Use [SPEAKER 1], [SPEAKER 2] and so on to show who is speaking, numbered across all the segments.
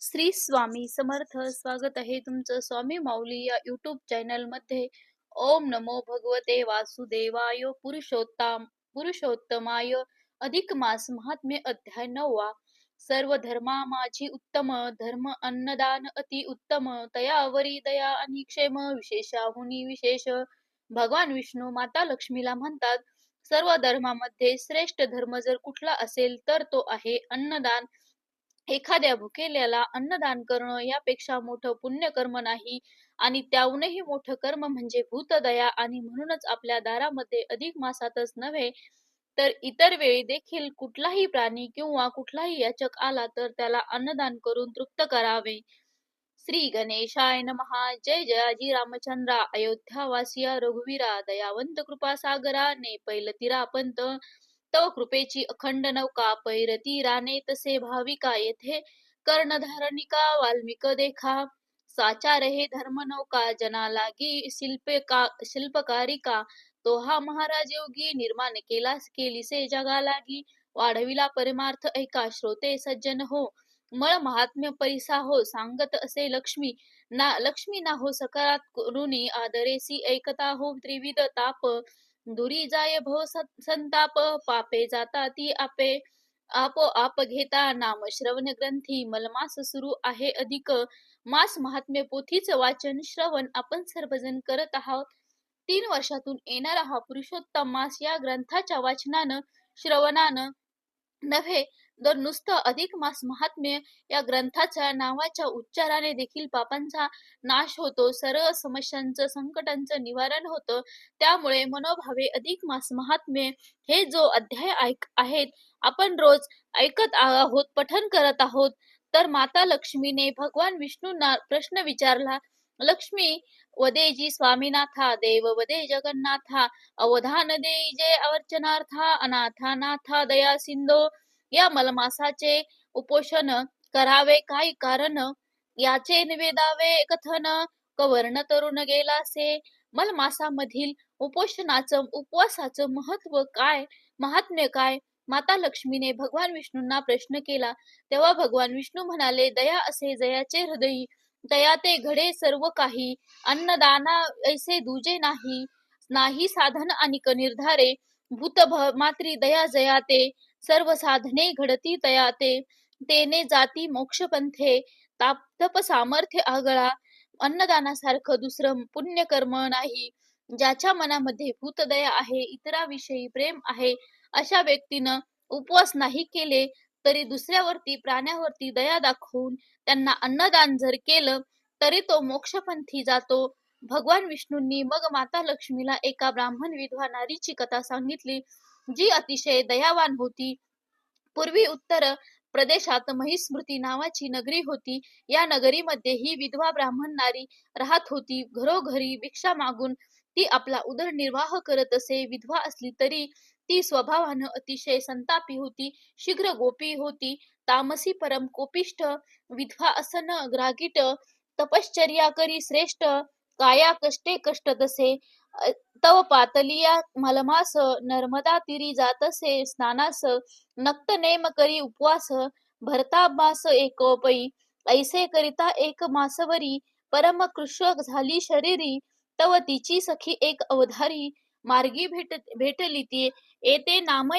[SPEAKER 1] श्री स्वामी समर्थ. स्वागत आहे तुमचं स्वामी माऊली या युट्यूब चॅनल मध्ये. ओम नमो भगवते वासुदेवाय. पुरुषोत्तमाय. अधिक मास महात्म्य अध्याय 9. सर्व धर्मा माझी उत्तम, धर्म अन्नदान अति उत्तम, तयावरी दया आणि क्षेम, विशेषाहुनी विशेष. भगवान विष्णू माता लक्ष्मीला म्हणतात, सर्व धर्मामध्ये श्रेष्ठ धर्म जर कुठला असेल तर तो आहे अन्नदान. एखाद्या भुकेल्याला अन्नदान करणं यापेक्षा मोठं पुण्यकर्म नाही. आणि त्याहूनही मोठं कर्म म्हणजे भूतदया. आणि म्हणूनच आपल्या दारामध्ये अधिक मासातच नव्हे तर इतर वेळी देखील कुठलाही प्राणी किंवा कुठलाही याचक आला तर त्याला अन्नदान करून तृप्त करावे. श्री गणेशाय नमः. जय जयाजी रामचंद्रा. अयोध्यावासिया रघुवीरा, दयावंत कृपा सागरा, ने पैलतीरा पंत. तव कृपेची अखंड नौका, पैरती राणे तसे भाविका, येथे कर्णधारणिका वाल्मिक देखा. साचा रहे धर्म नौका, जना लागी शिल्पकारिका, तो हा महाराज योगी, निर्माण केलीसे जगा लागी. वाढविला परमार्थ ऐका, श्रोते सज्जन हो. मळ महात्म्य परिसा हो, सांगत असे लक्ष्मी ना हो सकारात करुणी, आदरेसी ऐकता हो त्रिविध ताप. दुरी जाय भव संताप, पापे जाता ती आपे. आप घेता नाम श्रवण ग्रंथी, मलमास सुरू आहे अधिक. मास महात्म्य पोथीच वाचन श्रवण आपण सर्वजण करत आहोत. 3 वर्षातून येणारा हा पुरुषोत्तम मास या ग्रंथाच्या वाचनानं श्रवणानं नव्हे तर नुसतं अधिक मास महात्म्य या ग्रंथाच्या नावाच्या उच्चाराने देखील पापांचा नाश होतो, सर्व समस्यांचं संकटांचं निवारण होतं. त्यामुळे मनोभावे अधिक मास महात्म्य हे जो अध्याय आहेत आपण रोज ऐकत आहोत, पठण करत आहोत. तर माता लक्ष्मीने भगवान विष्णूंना प्रश्न विचारला, लक्ष्मी वदेजी स्वामीनाथा, देव वदे जगन्नाथा, अवधान देई जय अर्चनार्था, अनाथा नाथा दया सिंधो. या मलमासाचे उपोषण करावे काय कारण, याचे निवेदावे कथन, कवर्ण तरुण गेलासे. मलमासामधील उपवासाचं महत्व काय, महात्म्य काय? माता लक्ष्मीने भगवान विष्णूंना प्रश्न केला. तेव्हा भगवान विष्णू म्हणाले, दया असे जयाचे हृदयी, दया ते घडे सर्व काही. अन्नदाना ऐसे दुजे नाही, नाही साधन आणि निर्धारे. भूत मात्री दया जयाते, सर्व साधने घडती तयाते. तेने जाती मोक्ष पंथे, तप सामर्थ्य आगळा. अन्नदानासारखं दुसरं पुण्यकर्म नाही. ज्याच्या मनामध्ये भूतदया आहे, इतराविषयी प्रेम आहे, अशा व्यक्तीनं उपवास नाही केले तरी दुसऱ्यावरती प्राण्यावरती दया दाखवून त्यांना अन्नदान जर केलं तरी तो मोक्षपंथी जातो. भगवान विष्णूंनी मग माता लक्ष्मीला एका ब्राह्मण विधवा नारीची कथा सांगितली, जी अतिशय दयावान होती. पूर्वी उत्तर प्रदेशात महिस्मृती नावाची नगरी होती. या नगरीमध्ये ही विधवा ब्राह्मण नारी राहत होती. घरोघरी भिक्षा मागून ती आपला उदरनिर्वाह करत असे. विधवा असली तरी ती स्वभावानं अतिशय संतापी होती. शीघ्र गोपी होती. तामसी परम कोपिष्ठ. विधवा असन ग्रागीट, तपश्चर्या करी श्रेष्ठ, काया कष्टे कष्ट तसे. तव पातलिया मलमास, नर्मदा तीरी जातसे स्नानास. नक्त नेम करी उपवास, भरता मास एकोपई. ऐसे करिता एक मासवरी, परम कृश झाली शरीरी. तव तिची सखी एक अवधारी, मार्गी भेटली ती. येते नाम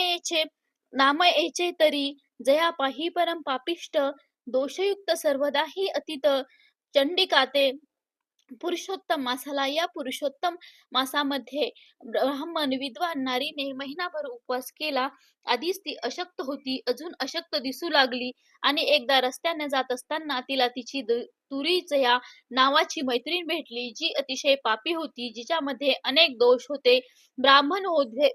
[SPEAKER 1] येचे तरी, जया पाही परम पापिष्ट. दोषयुक्त सर्वदाही अतीत, चंडिकाते. पुरुषोत्तम मासाला. या पुरुषोत्तम मासामध्ये ब्राह्मण विद्वान नारीने महिनाभर उपवास केला. आधीच ती अशक्त होती, अजून अशक्त दिसू लागली. आणि एकदा रस्त्याने जात असताना तिला तिची तुरीजया नावाची मैत्रीण भेटली, जी अतिशय पापी होती, जिच्यामध्ये अनेक दोष होते. ब्राह्मण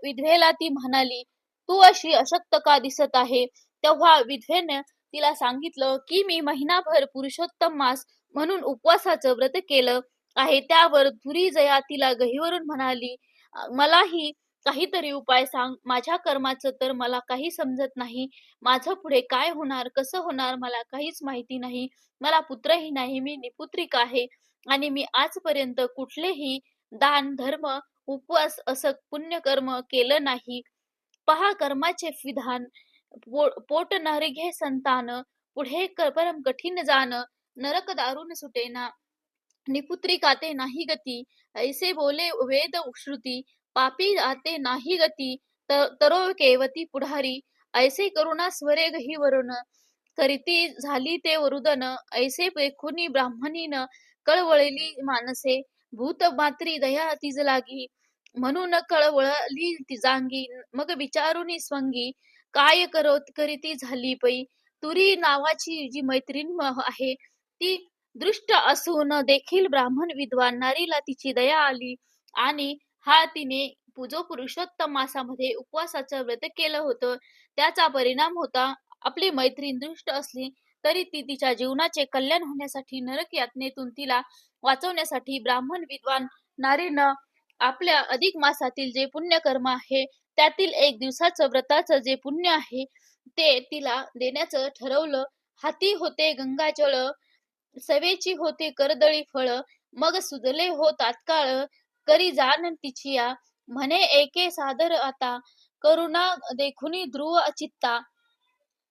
[SPEAKER 1] विधवेला ती म्हणाली, तू अशी अशक्त का दिसत आहे? तेव्हा विधवेने तिला सांगितलं की मी महिनाभर पुरुषोत्तम मास म्हणून उपवासाचं व्रत केलं आहे. त्यावर जया तिला गहिवरून म्हणाली, मलाही काहीतरी उपाय सांग. माझ्या कर्माचं तर मला काही समजत नाही. माझं पुढे काय होणार, कसं होणार मला काहीच माहिती नाही. मला पुत्रही नाही, मी निपुत्रिक आहे. आणि मी आजपर्यंत कुठलेही दान, धर्म, उपवास असं पुण्यकर्म केलं नाही. पहा कर्माचे विधान. पोट नरघे संतान, पुढे परम कठीण जाण, नरक दारुण सुटेना. निपुत्री काते नाही गती, ऐसे बोले वेद श्रुती. पापी आते नाही गती, तरो केवती पुढारी. ऐसे करुणा स्वरे गही वरुण, करीती झाली ते वरुदन. ऐसे पेखुनी ब्राह्मणीन, कळवळली मानसे. भूत मात्री दया तिज लागी, म्हणून कळवळली ती जांगी. मग विचारुनी स्वंगी, काय करीती झाली पै. तुरी नावाची जी मैत्रीण आहे, ती दृष्ट असून देखील ब्राह्मण विद्वान नारीला तिची दया आली आणि तिने जो पुरुषोत्तम मासामध्ये उपवासाचं व्रत केलं होतं, त्याचा परिणाम होता. आपली मैत्रीण दृष्ट असली तरी ती तिच्या जीवनाचे कल्याण होण्यासाठी, नरक यातनेतून तिला वाचवण्यासाठी ब्राह्मण विद्वान नारीनं आपल्या अधिक मासातील जे पुण्यकर्म आहे, त्यातील एक दिवसाचं व्रताचं जे पुण्य आहे, ते तिला देण्याचं ठरवलं. हाती होते गंगाजळ, सवेची होते करदळी फळ. मग सुजले हो तात्काळ, करी जाण तिचिया. म्हणे एके सादर आता, करुणा देखुनी ध्रुव चित्ता.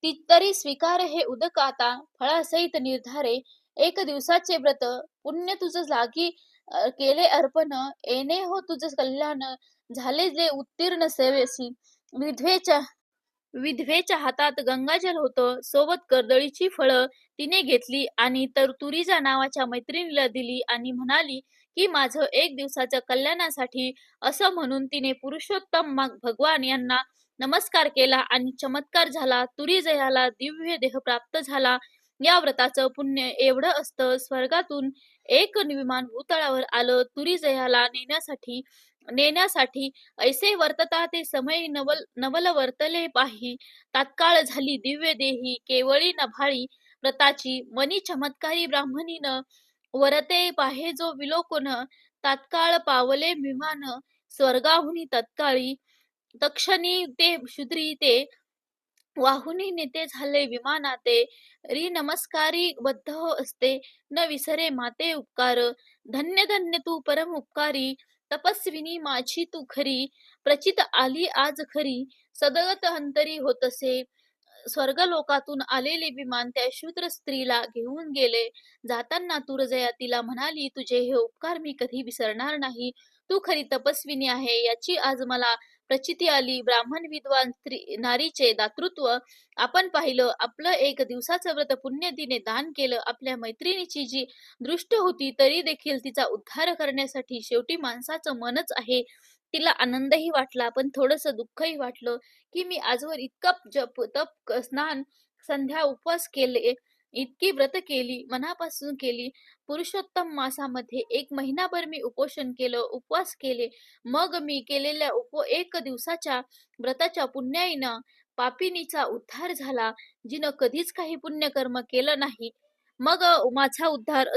[SPEAKER 1] ती तरी स्वीकार हे उदक आता, फळासहित निर्धारे. एक दिवसाचे व्रत, पुण्य तुझ लागी केले अर्पण. येणे हो तुझ कल्याण, झाले जे उत्तीर्ण सेवेसी. विधवेच्या विधवेच्या हातात गंगाजल होतं, सोबत कर्दळीची फळं तिने घेतली आणि तुरीजा नावाच्या मैत्रिणीला दिली आणि म्हणाली की माझं एक दिवसाच्या कल्याणासाठी, असं म्हणून तिने पुरुषोत्तम भगवान यांना नमस्कार केला आणि चमत्कार झाला. तुरीजयाला दिव्य देह प्राप्त झाला. या व्रताचं पुण्य एवढं असतं, स्वर्गातून एक विमान भूतळावर आलं तुरीजयाला नेण्यासाठी. ऐसे वर्तता ते समय नवल वर्तले पाही. तात्काळ झाली दिव्य देही, केवळी नभाळी व्रताची. मनी चमत्कारी ब्राह्मणीन, वरते पाहे जो विलोकन. तात्काळ पावले विमान, स्वर्गाहुनी तत्काळी. तक्षणी ते शूद्री ते, वाहुनी नेते झाले विमानाते. नमस्कारी बद्ध हो असते, न विसरे माते उपकार. धन्य धन्य तू परम उपकारी, तपस्विनी माझी तू खरी. प्रचित आली आज खरी, सदगत अंतरी होतसे. स्वर्गलोकातून आलेले विमान त्या शूद्र स्त्रीला घेऊन गेले. जाताना तुरजया तिला म्हणाली, तुझे हे उपकार मी कधी विसरणार नाही. तू खरी तपस्विनी आहे याची आज मला प्रचिती आली. ब्राह्मण विद्वान नारीचे दातृत्व आपण पाहिलं. आपलं एक दिवसाचं व्रत पुण्य तिने दान केलं. आपल्या मैत्रिणीची जी दृष्ट होती तरी देखील तिचा उद्धार करण्यासाठी. शेवटी माणसाचं मनच आहे. तिला आनंदही वाटला, पण थोडंसं दुःखही वाटलं की मी आजवर इतकं जप तप स्नान संध्या उपवास केले, इतकी व्रत केली, मनापासून केली. पुरुषोत्तम मासामध्ये 1 महिनाभर मी उपोषण केलं, उपवास केले. मग मी केलेल्या एक दिवसाच्या व्रताच्या पुण्याईनं पापिनीचा उद्धार झाला, जिनं कधीच काही पुण्यकर्म केलं नाही. मग माझा उद्धार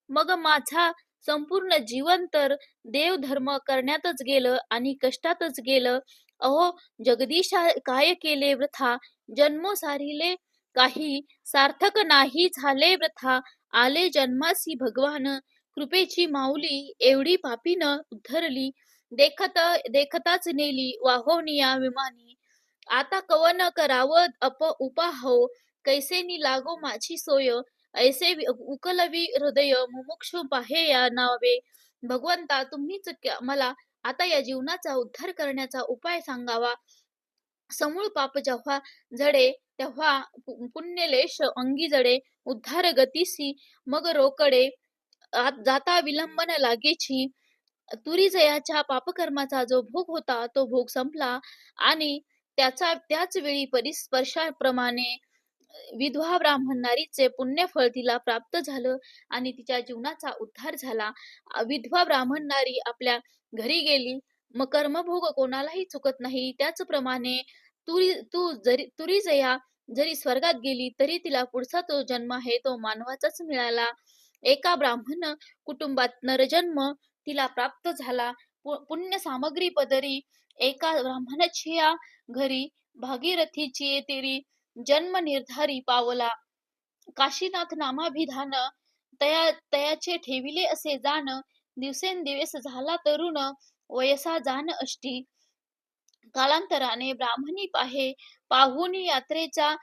[SPEAKER 1] मग माझा संपूर्ण जीवन तर देवधर्म करण्यातच गेलं आणि कष्टातच गेलं. अहो जगदीशा, काय केले वृथा, जन्मो सारिले काही, सार्थक नाही झाले वृथा. आले जन्मासी भगवान, कृपेची माऊली एवढी पापीनं उद्धरली. देखताच नेली वाहोनिया विमानी. आता कवन करावं उपाहो, कैसेनी लागो माझी सोय. ऐसे उकलवी हृदय, मुमुक्षु पाहे या नावे. भगवंता, तुम्हीच मला आता या जीवनाचा उद्धार करण्याचा उपाय सांगावा. समूळ पाप जेव्हा जडे, तेव्हा पुण्यलेश अंगी जडे. उद्धार गतीसी मग रोकडे, जाता विलंबन लागेची. तुरीजयाच्या पापकर्माचा जो भोग होता तो भोग संपला आणि त्याच वेळी परिस्पर्शाप्रमाणे विधवा ब्राह्मण नारीचे पुण्यफळ तिला प्राप्त झालं आणि तिच्या जीवनाचा उद्धार झाला. विधवा ब्राह्मण नारी आपल्या घरी गेली. मग कर्मभोग कोणालाही चुकत नाही. त्याचप्रमाणे तुरीजया जरी स्वर्गात गेली तरी तिला पुढचा तो जन्म आहे तो मानवाचाच मिळाला. एका ब्राह्मण कुटुंबात नरजन्म तिला प्राप्त झाला. पुण्य सामग्री पदरी एका ब्राह्मणाच्या घरी भागीरथीची तेरी जन्म निर्धारी पावला. काशीनाथ नामाभिधान, तयाचे ठेविले असे जाण. दिवसेंदिवस झाला तरुण, वयसा जाण अष्टी. कालांतराने ब्राह्मणी पाहुनी यात्रेचा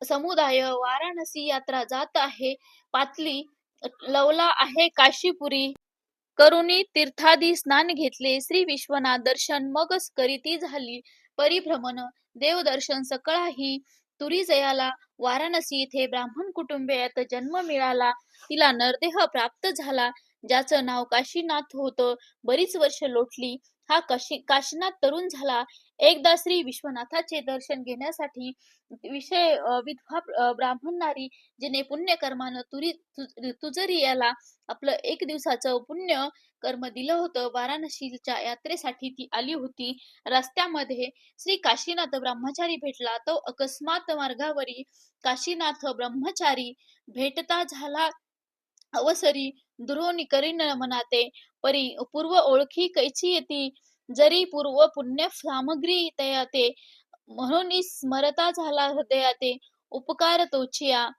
[SPEAKER 1] समुदाय वाराणसी यात्रा जात आहे पातली लवला आहे काशीपुरी करुणी तीर्थादी स्नान घेतले श्री विश्वनाथ दर्शन मगच करीती झाली परिभ्रमण देवदर्शन सकळाही तुरी जयाला वाराणसी येथे ब्राह्मण कुटुंबियात जन्म मिळाला तिला नरदेह प्राप्त झाला ज्याचं नाव काशीनाथ होतं बरीच वर्ष लोटली हा काशीनाथ तरुण झाला एकदा श्री विश्वनाथाचे दर्शन घेण्यासाठी विधवा ब्राह्मण नारी जिने पुण्य कर्मानं तुझरी याला आपलं एक दिवसाचं पुण्य कर्म दिलं होतं वाराणसीच्या यात्रेसाठी ती आली होती रस्त्यामध्ये श्री काशीनाथ ब्रह्मचारी भेटला तो अकस्मात मार्गावरी काशीनाथ ब्रह्मचारी भेटता झाला अवसरी दुरोणी करीन मनाते परी पूर्व ओळखी कैची येती जरी पूर्व पुण्य सामग्री तयाते म्हणून स्मरता झाला हृदयाते उपकार तोचिया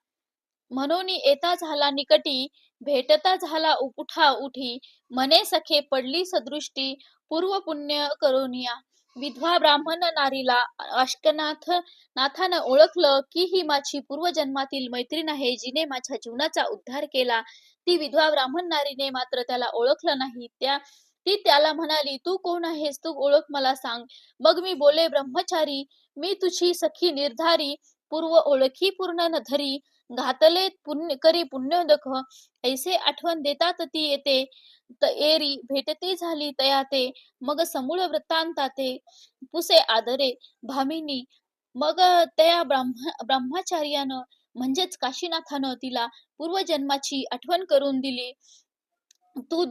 [SPEAKER 1] म्हणून येता झाला निकटी भेटता झाला उठा उठी मने सखे पडली सदृष्टी पूर्व पुण्य करोनिया विधवा ब्राह्मण नारीला अष्टनाथ नाथानं ओळखलं की ही माझी पूर्वजन्मातील मैत्रीण आहे जिने माझ्या जीवनाचा उद्धार केला ती विधवा ब्राह्मण नारीने मात्र त्याला ओळखलं नाही ती त्याला म्हणाली तू कोण आहेस तू ओळख मला सांग मग मी बोले ब्रह्मचारी मी तुझी सखी निर्धारी पूर्व ओळखी पूर्ण न धरी घातले पुण्य करी पुण्योदक ऐसे आठवण देतात ती येते एरी भेटते झाली तयाते मग समूळ वृत्तांताते पुसे आदरे भामिनी मग त्या ब्रह्मचार्यानं म्हणजेच काशीनाथानं तिला पूर्वजन्माची आठवण करून दिली तू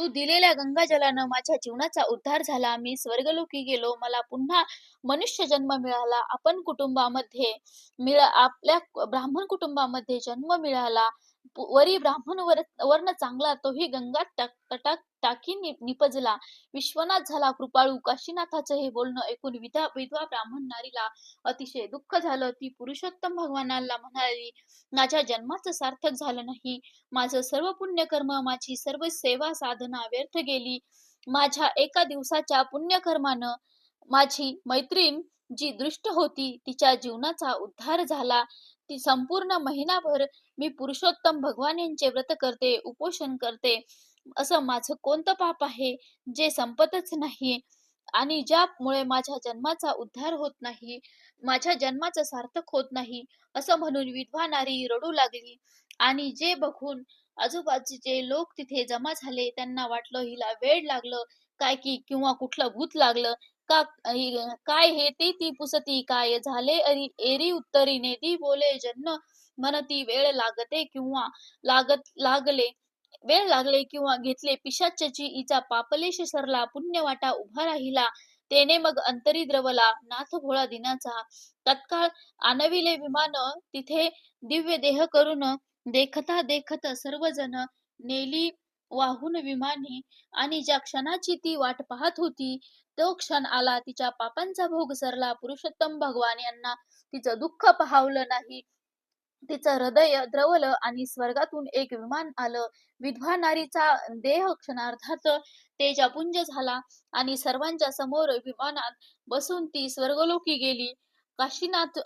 [SPEAKER 1] दिलेल्या गंगाजलानं माझ्या जीवनाचा उद्धार झाला मी स्वर्गलोकी गेलो मला पुन्हा मनुष्य जन्म मिळाला आपल्या ब्राह्मण कुटुंबामध्ये जन्म मिळाला वरी ब्राह्मण वर्ण चांगला तोही गंगा टाकी निपजला विश्वनाथ झाला कृपाळू काशीनाथाचं हे बोलणं ऐकून विधवा ब्राह्मण नारीला अतिशय दुःख झालं ती पुरुषोत्तम भगवानाला म्हणाली माझ्या जन्माचं सार्थक झालं नाही माझं सर्व पुण्यकर्म माझी सर्व सेवा साधना व्यर्थ गेली माझ्या एका दिवसाच्या पुण्यकर्मानं माझी मैत्रीण जी दृष्ट होती तिच्या जीवनाचा उद्धार झाला ती संपूर्ण महिनाभर मी पुरुषोत्तम भगवान यांचे व्रत करते उपोषण करते असं माझं कोणतं पाप आहे जे संपतच नाही आणि ज्यामुळे माझ्या जन्माचा उद्धार होत नाही माझ्या जन्माचं सार्थक होत नाही असं म्हणून विधवा नारी रडू लागली आणि जे बघून आजूबाजूचे लोक तिथे जमा झाले त्यांना वाटलं हिला वेड लागलं काय की किंवा कुठलं भूत लागलं का काय हे ती पुसती काय झाले एरी उत्तरीने ती बोले जन्म म्हणती वेळ लागले किंवा घेतले पिशाच्याची हिचा पापलेश सरला पुण्य वाटा उभा राहिला तेने मग अंतरी द्रवला नाथ भोळा दिनाचा तत्काळ आणविले विमान तिथे दिव्य देह करून देखता देखत सर्वजण नेली वाहून विमानी आणि ज्या क्षणाची ती वाट पाहत होती तो क्षण आला तिच्या पापांचा भोग सरला पुरुषोत्तम भगवान यांना तिचं दुःख पाहावलं नाही तिचं हृदय द्रवलं आणि स्वर्गातून एक विमान आलं विधवा नारीचा देह क्षणार्धात तेजापुंज झाला आणि सर्वांच्या समोर विमानात बसून ती स्वर्गलोकी गेली काशीनाथ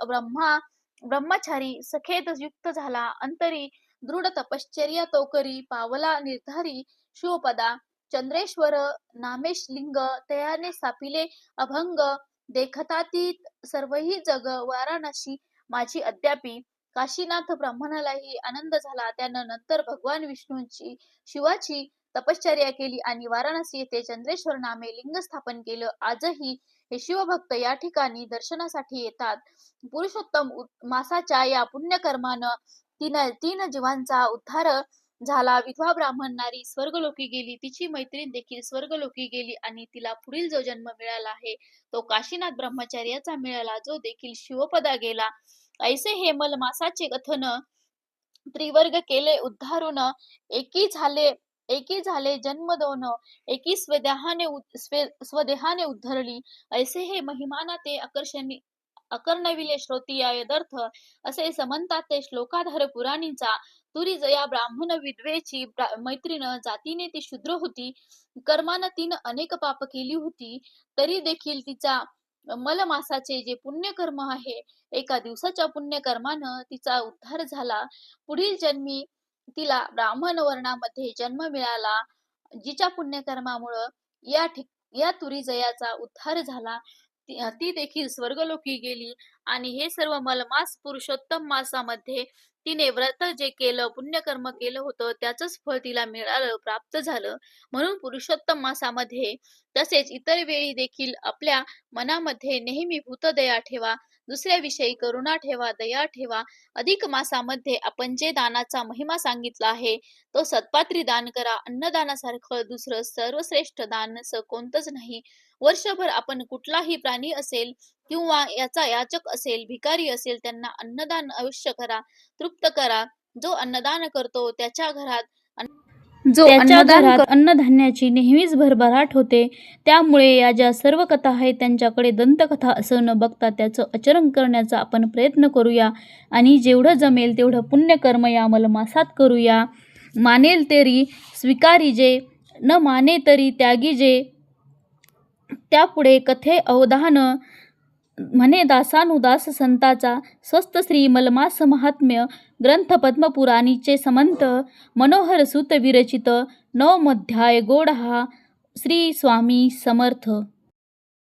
[SPEAKER 1] ब्रह्मचारी सखेत युक्त झाला अंतरी दृढ तपश्चर्या तो करी पावला निर्धारी शिवपदा चंद्रेश्वर नामेश लिंग तयाने सापिले अभंग देखता ती सर्वही जग वाराणसी माझी अद्यापी काशीनाथ ब्राह्मणालाही आनंद झाला त्यानं नंतर भगवान विष्णूंची शिवाची तपश्चर्या केली आणि वाराणसी येथे चंद्रेश्वर नामे लिंग स्थापन केलं आजही हे शिवभक्त या ठिकाणी दर्शनासाठी येतात पुरुषोत्तम मासाच्या या पुण्यकर्मानं तीन जीवांचा उद्धार झाला विधवा ब्राह्मण नारी स्वर्गलोकी गेली तिची मैत्रीण देखील स्वर्गलोकी गेली आणि तिला पुढील जो जन्म मिळाला आहे तो काशीनाथ ब्रह्मचार्याचा मिळाला जो देखील शिवपदा गेला ऐसे हे मासाचे कथन त्रिवर्ग केले उद्धारून एकी झाले जन्म दोन एकी स्वदेहाने उद्धरली ऐसे हे महिमाना ते अकर्णविले श्रोतिया यदर्थ असे समंतात ते श्लोकाधार पुराणीचा तुरी जया ब्राह्मण विधवेची मैत्रीण जातीने ती शूद्र होती कर्मानं तिनं अनेक पाप केली होती तरी देखील तिचा मलमासाचे जे पुण्यकर्म आहे, एका दिवसाच्या पुण्यकर्मानं तिचा उद्धार झाला. पुढील जन्मी तिला ब्राह्मण वर्णामध्ये जन्म मिळाला. जिच्या पुण्यकर्मामुळं या तुरीजयाचा उद्धार झाला. ती देखील स्वर्गलोकी गेली आणि हे सर्व मलमास पुरुषोत्तम मासामध्ये तिने व्रत जे केलं, पुण्यकर्म केलं होतं, त्याचंच फळ तिला मिळालं, प्राप्त झालं. म्हणून पुरुषोत्तम मासामध्ये तसेच इतर वेळी देखील आपल्या मनामध्ये नेहमी भूतदया ठेवा, दुसऱ्याविषयी करुणा ठेवा, दया ठेवा. अधिक मासामध्ये आपण जे दानाचा महिमा सांगितला आहे, तो सत्पात्री दान करा. अन्नदानासारखं दुसरं सर्वश्रेष्ठ दान असं कोणतंच नाही. वर्षभर आपण कुठलाही प्राणी असेल किंवा याचा याचक असेल, भिकारी असेल, त्यांना अन्नदान अवश्य करा, तृप्त करा. जो अन्नदान करतो त्याच्या घरात
[SPEAKER 2] अन्नधान्याची नेहमीच भरभराट होते. त्यामुळे या ज्या सर्व कथा आहेत त्यांच्याकडे दंतकथा असं न बघता त्याचं आचरण करण्याचा आपण प्रयत्न करूया आणि जेवढं जमेल तेवढं पुण्यकर्म या मलमासात करूया. मानेल तरी स्वीकारीजे, न माने तरी त्यागीजे. त्यापुढे कथे अवधान म्हणे दासानुदास संताचा. स्वस्त श्री मलमास महात्म्य ग्रंथ पद्मपुराणीचे समंत मनोहर सूत विरचित. 9 अध्याय गोड हा. श्री स्वामी समर्थ.